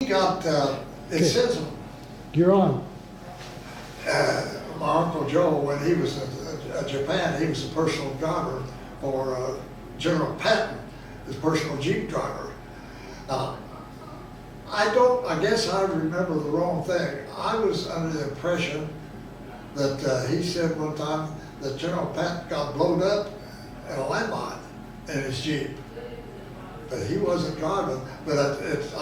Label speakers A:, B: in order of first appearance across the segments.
A: He got, it says,
B: You're on.
A: my Uncle Joe, when he was in Japan, he was a personal driver for General Patton, his personal Jeep driver. I guess I remember the wrong thing. I was under the impression that he said one time that General Patton got blown up in a landmine in his Jeep. But he wasn't driving, but I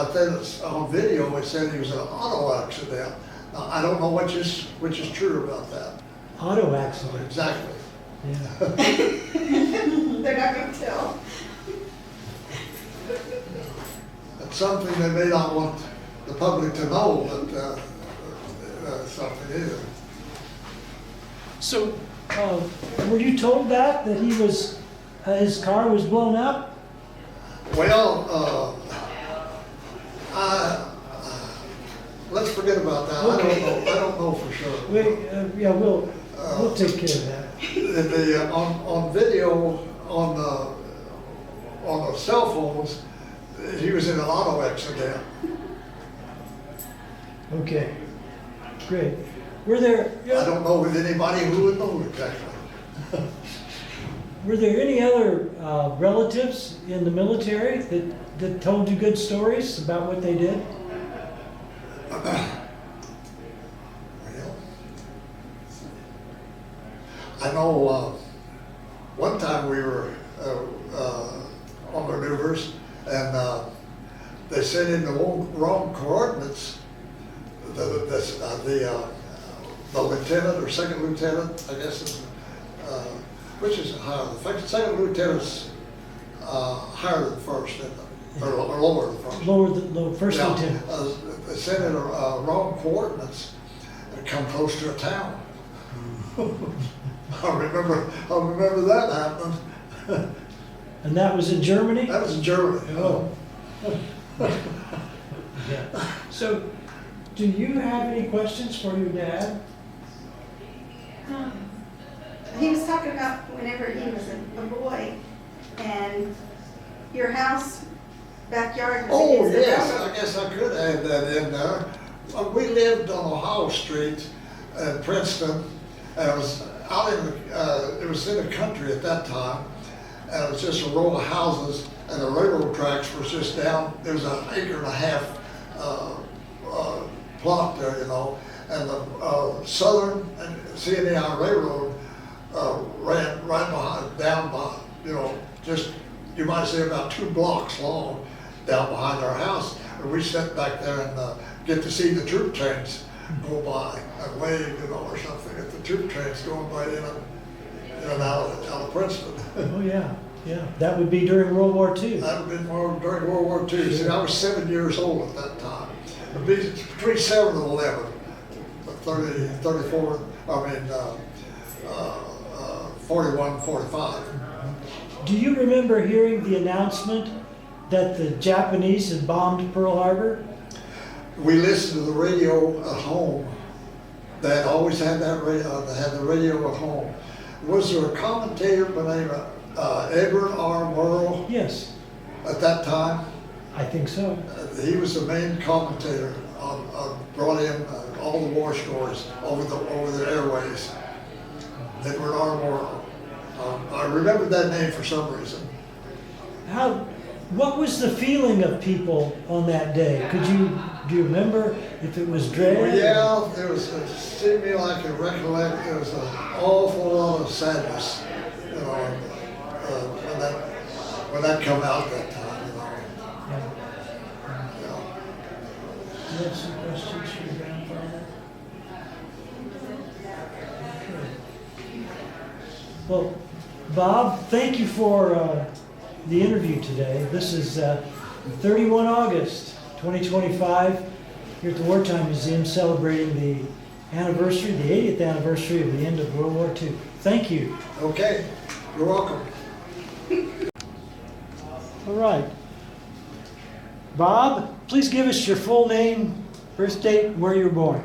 A: think it's on video, it said he was in an auto accident. Now, I don't know which is true about that.
B: Auto accident.
A: Exactly.
B: Yeah.
C: They're not going to tell.
A: It's something they may not want the public to know, but something either.
B: So, were you told that he was, his car was blown up?
A: Well, let's forget about that.
B: Okay.
A: I don't know for sure.
B: Yeah, we'll take care of that.
A: On video on the cell phones, he was in an auto accident.
B: Okay, great. Were there?
A: I don't know with anybody who would know exactly.
B: Were there any other relatives in the military that told you good stories about what they did?
A: Well, I know one time we were on maneuvers and they sent in the wrong coordinates. The lieutenant or second lieutenant, I guess, which is higher. The second lieutenant's higher than first, or lower than first.
B: Lower first
A: Yeah,
B: lieutenant.
A: they sent in wrong coordinates and come close to a town. I remember that happened.
B: And that was in Germany?
A: That was in Germany.
B: Oh. Yeah. So, do you have any questions for your dad?
C: He was talking about whenever he was a boy and your house backyard was
A: Oh,
C: against the
A: yes,
C: road.
A: I guess I could add that in there. We lived on Ohio Street in Princeton, and it was out in it was in the country at that time, and it was just a row of houses, and the railroad tracks was just down. There was an acre and a half plot there, you know, and the Southern and CNAI Railroad ran right down by, you know, just, you might say about 2 blocks long down behind our house. And we sat back there and get to see the troop trains go by and wave, you know, or something at the troop trains going by in and out of Princeton.
B: Oh, yeah, yeah. That would be during World War II.
A: That would have been during World War II. See, I was 7 years old at that time. It'd be between 7 and 11, but 30, 34, 41, 45.
B: Do you remember hearing the announcement that the Japanese had bombed Pearl Harbor?
A: We listened to the radio at home. They had always had that radio. They had the radio at home. Was there a commentator by the name of Edward R. Murrow
B: Yes,
A: at that time?
B: I think so.
A: He was the main commentator brought in all the war stories over the airways. Edward R. Murrow. I remembered that name for some reason.
B: What was the feeling of people on that day? Do you remember if it was dread?
A: Well, yeah, it seemed to me like I recollect there was an awful lot of sadness, you know, when that come out that time, you know.
B: Yeah.
A: Yeah.
B: Do you have some questions for your grandfather? Okay. Well, Bob, thank you for the interview today. This is 31 August 2025 here at the Wartime Museum, celebrating the anniversary, the 80th anniversary of the end of World War II. Thank you.
A: Okay, you're welcome.
B: All right. Bob, please give us your full name, birth date, and where you were born.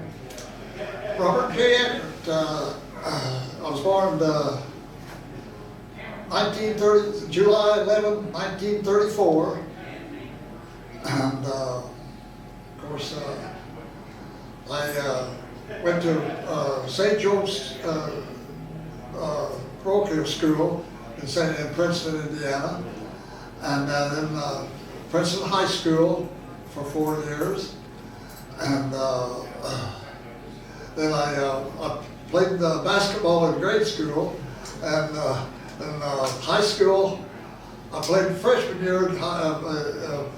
A: Robert Eckert. I was born 1930, July 11, 1934. And of course, I went to St. Joe's parochial school in Princeton, Indiana, and then Princeton High School for 4 years, and then I played basketball in grade school, and in high school I played freshman year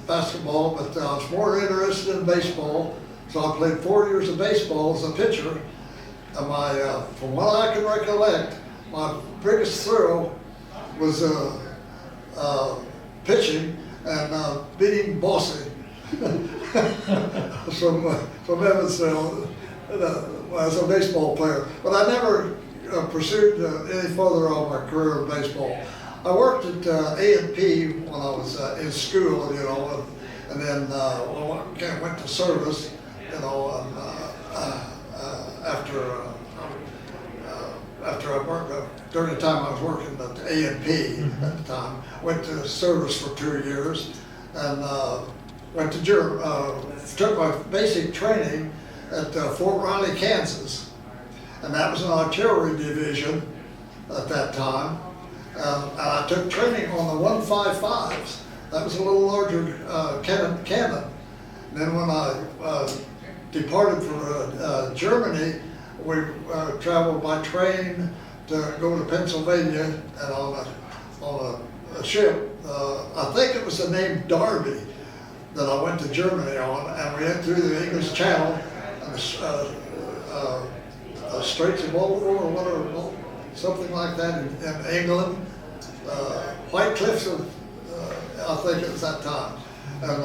A: basketball, but I was more interested in baseball, so I played 4 years of baseball as a pitcher. And from what I can recollect, my biggest thrill was pitching and beating Bossy from Evansville as a baseball player. But I never pursued any further on my career in baseball. I worked at A&P when I was in school, and then went to service, after I worked, during the time I was working at A&P at the time, went to service for 2 years, and went to took my basic training at Fort Riley, Kansas, and that was an artillery division at that time. And I took training on the 155s. That was a little larger cannon. And then when I departed for Germany, we traveled by train to go to Pennsylvania, and on a ship. I think it was the name Derby that I went to Germany on, and we went through the English Channel and the Straits of Baltimore or whatever, something like that in England. White Cliffs, I think it was that time, and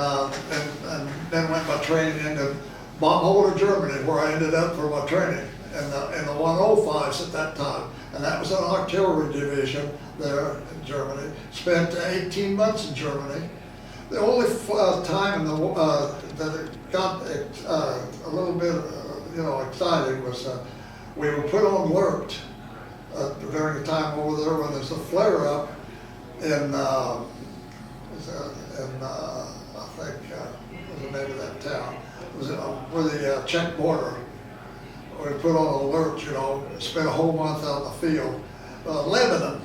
A: then went by train into Baumholder, Germany, where I ended up for my training in the 105s at that time, and that was an artillery division there in Germany. Spent 18 months in Germany. The only time that it got a little bit exciting was we were put on alert during the time over there when there's a flare up in I think what was the name of that town? It was where the Czech border. We put on alert, spent a whole month out in the field. Lebanon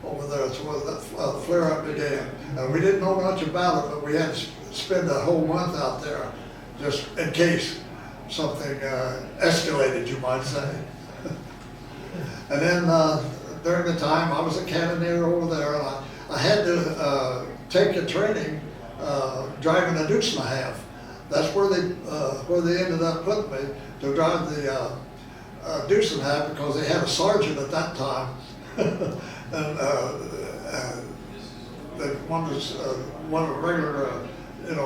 A: over there, that's where that flare up began. And we didn't know much about it, but we had to spend a whole month out there just in case something escalated, you might say. And then during the time, I was a cannoneer over there, and I had to take a training driving a deuce and a half. That's where they ended up putting me, to drive the deuce and a half, because they had a sergeant at that time, and they wanted a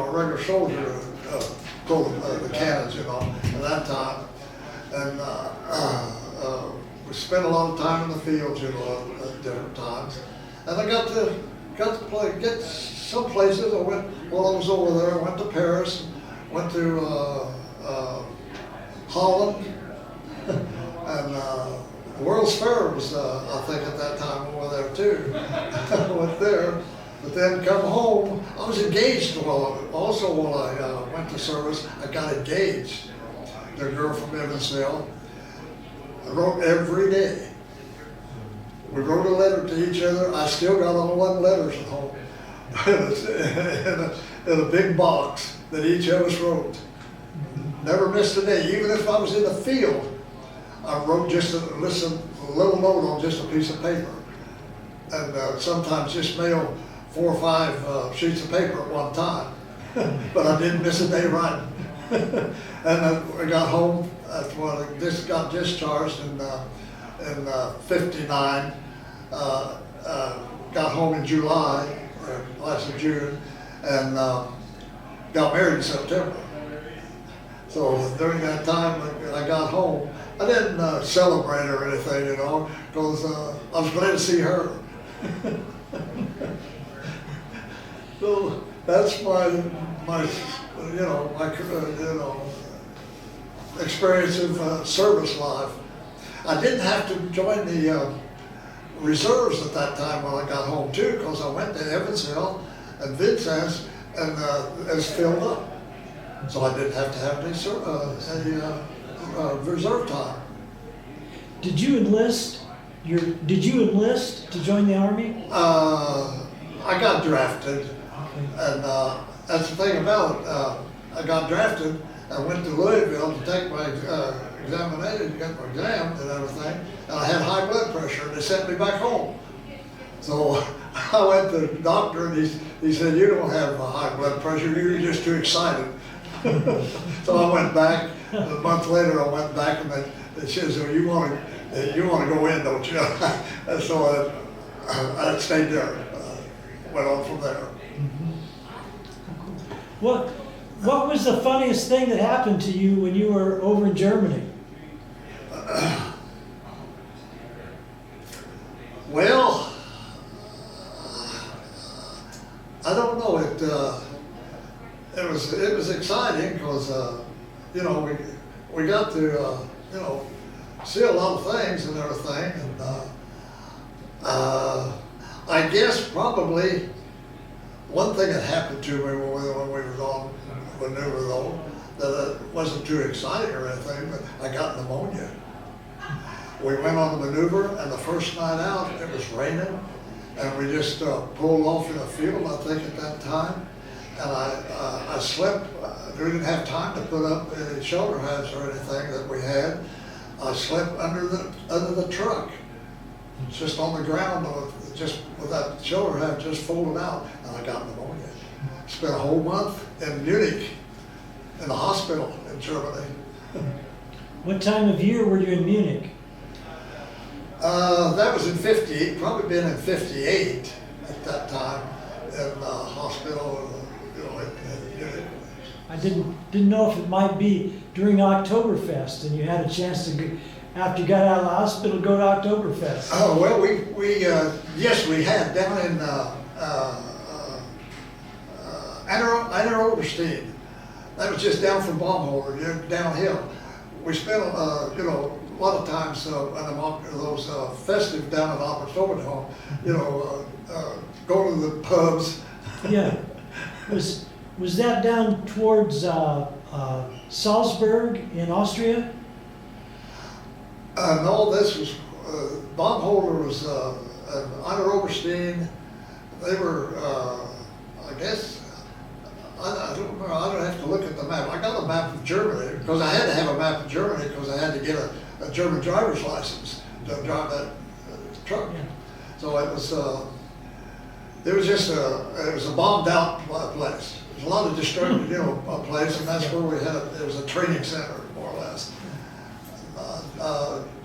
A: regular soldier pull the cannons, at that time, and we spent a lot of time in the fields, at different times, and I got to get some places. I went while I was over there. I went to Paris, went to Holland, and the World's Fair was, I think, at that time over there too. I went there, but then come home. I was engaged while I went to service. I got engaged to a girl from Evansville. I wrote every day. We wrote a letter to each other. I still got all 11 letters at home in a big box that each of us wrote. Never missed a day. Even if I was in the field, I wrote just a little note on just a piece of paper. And sometimes just mail 4 or 5 sheets of paper at one time. But I didn't miss a day writing. And I got home when I just got discharged in 59. Got home in July, last of June, and got married in September. So during that time I got home, I didn't celebrate or anything, because I was glad to see her. So that's my experience of service life. I didn't have to join the reserves at that time when I got home too, because I went to Evansville and Vincennes, and it was filled up. So I didn't have to have any reserve time.
B: Did you enlist? Did you enlist to join the Army?
A: I got drafted,
B: Okay.
A: and that's the thing about it. I got drafted. I went to Louisville to take my examination, to get my exam and everything, and I had high blood pressure, and they sent me back home. So I went to the doctor, and he said, "You don't have high blood pressure. You're just too excited." So I went back. A month later, I went back, and they said, "So you want to go in, don't you?" And so I stayed there. Went on from there.
B: What was the funniest thing that happened to you when you were over in Germany?
A: Well, I don't know. It was exciting because you know, we got to you know, see a lot of things and everything, and I guess probably one thing that happened to me when we were on maneuver though, that it wasn't too exciting or anything, but I got pneumonia. We went on the maneuver, and the first night out, it was raining, and we just pulled off in a field, I think at that time, and I slept. We didn't have time to put up any shoulder pads or anything that we had. I slept under the truck, just on the ground, just with that shoulder pad just folded out, and I got pneumonia. Spent a whole month in Munich, in the hospital in Germany.
B: What time of year were you in Munich?
A: That was in 58, probably been in 58 at that time, in the hospital, you know, in Munich.
B: I didn't know if it might be during Oktoberfest, and you had a chance to go, after you got out of the hospital, go to Oktoberfest.
A: Oh, well, yes, we had down in Anna Oberstein. That was just down from Baumholder, downhill. We spent, you know, a lot of times those festive down at Oktoberfest, you know, going to the pubs.
B: Yeah. Was that down towards Salzburg in Austria?
A: No, this was, Baumholder was, Anna Oberstein. They were, I guess, I don't remember, I don't have to look at the map. I got a map of Germany, because I had to have a map of Germany, because I had to get a German driver's license to drive that truck.
B: Yeah.
A: So it was just it was a bombed out place. There's a lot of destruction, you know, a place, and that's where we had, it was a training center, more or less.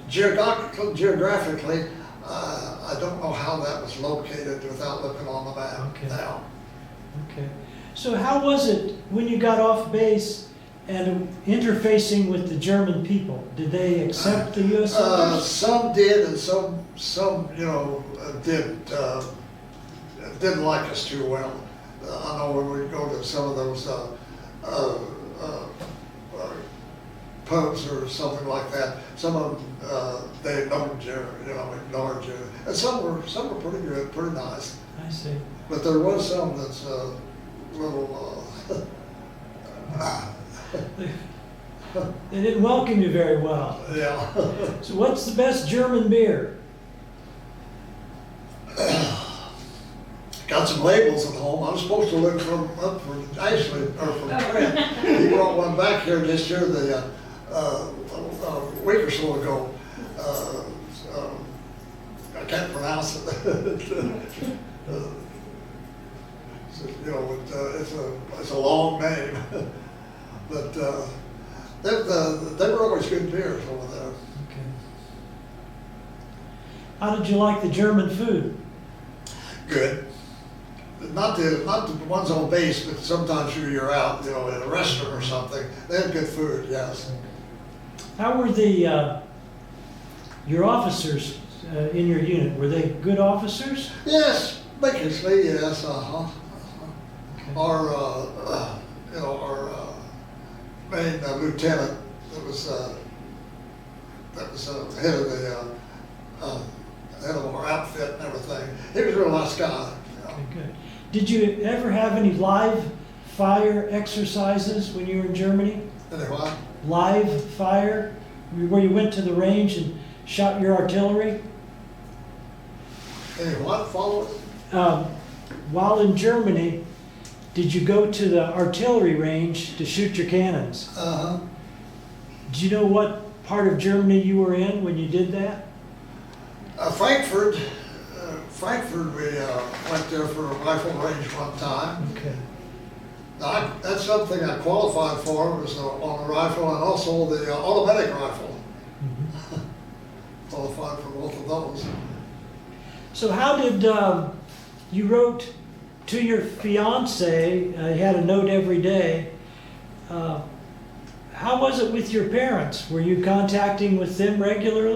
A: Geographically, I don't know how that was located without looking on the map now.
B: Okay. So how was it when you got off base and interfacing with the German people? Did they accept the U.S. soldiers?
A: Some did, and some you know, didn't like us too well. I know when we go to some of those pubs or something like that, some of them they ignored you, and some were pretty good, pretty nice.
B: I see.
A: But there was some that's a little.
B: They didn't welcome you very well.
A: Yeah.
B: So what's the best German beer?
A: Got some labels at home. I was supposed to look up for Ashley, or from Trent. He brought one back here this year, a week or so ago. I can't pronounce it. You know, it's a long name, but they were always good beers over there.
B: Okay. How did you like the German food?
A: Good. Not the ones on base, but sometimes you're out, you know, in a restaurant or something. They had good food, yes.
B: How were your officers in your unit? Were they good officers?
A: Yes, basically, yes.
B: Okay.
A: Our, you know, our main lieutenant that was head of the head of our outfit and everything. He was a real nice guy. You know.
B: Okay, good. Did you ever have any live fire exercises when you were in Germany?
A: Any what?
B: Live fire, where you went to the range and shot your artillery?
A: Any what, follow it?
B: While in Germany, did you go to the artillery range to shoot your cannons?
A: Uh-huh.
B: Do you know what part of Germany you were in when you did that?
A: Frankfurt, we went there for a rifle range one time.
B: Okay.
A: That's something I qualified for, was on the rifle and also the automatic rifle.
B: Mhm.
A: Qualified for both of those.
B: So how did, you wrote to your fiance, you had a note every day. How was it with your parents? Were you contacting with them regularly?